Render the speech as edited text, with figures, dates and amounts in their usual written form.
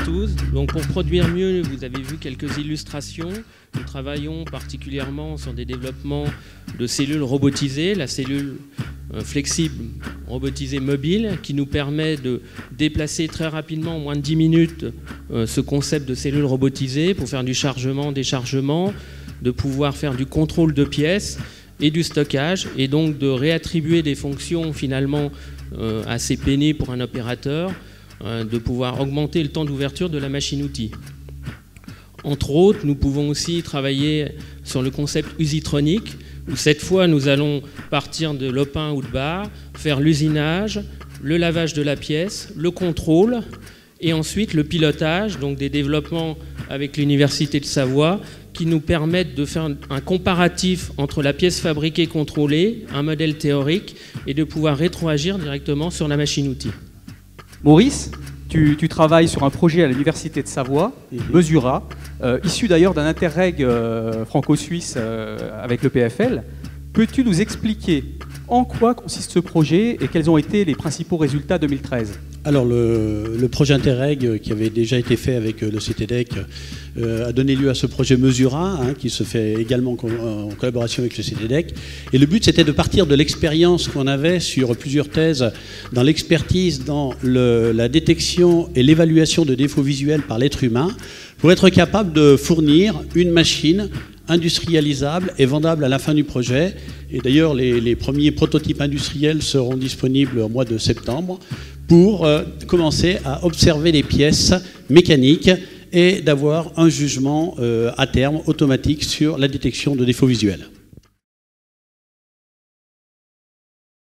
tous. Donc pour produire mieux, vous avez vu quelques illustrations. Nous travaillons particulièrement sur des développements de cellules robotisées, la cellule flexible robotisée mobile qui nous permet de déplacer très rapidement, en moins de 10 minutes, ce concept de cellule robotisée pour faire du chargement, déchargement, de pouvoir faire du contrôle de pièces et du stockage, et donc de réattribuer des fonctions finalement assez pénibles pour un opérateur, de pouvoir augmenter le temps d'ouverture de la machine-outil. Entre autres, nous pouvons aussi travailler sur le concept usitronique, où cette fois nous allons partir de l'opin ou de barre, faire l'usinage, le lavage de la pièce, le contrôle, et ensuite le pilotage, donc des développements avec l'Université de Savoie, qui nous permettent de faire un comparatif entre la pièce fabriquée contrôlée, un modèle théorique, et de pouvoir rétroagir directement sur la machine-outil. Maurice, tu travailles sur un projet à l'Université de Savoie, Mesura, issu d'ailleurs d'un interreg franco-suisse avec le PFL. Peux-tu nous expliquer en quoi consiste ce projet et quels ont été les principaux résultats 2013 ? Alors le projet Interreg qui avait déjà été fait avec le CTDEC a donné lieu à ce projet Mesura, qui se fait également en collaboration avec le CTDEC. Et le but, c'était de partir de l'expérience qu'on avait sur plusieurs thèses dans l'expertise, dans la détection et l'évaluation de défauts visuels par l'être humain, pour être capable de fournir une machine industrialisable et vendable à la fin du projet. Et d'ailleurs, les premiers prototypes industriels seront disponibles au mois de septembre pour commencer à observer les pièces mécaniques et d'avoir un jugement à terme automatique sur la détection de défauts visuels.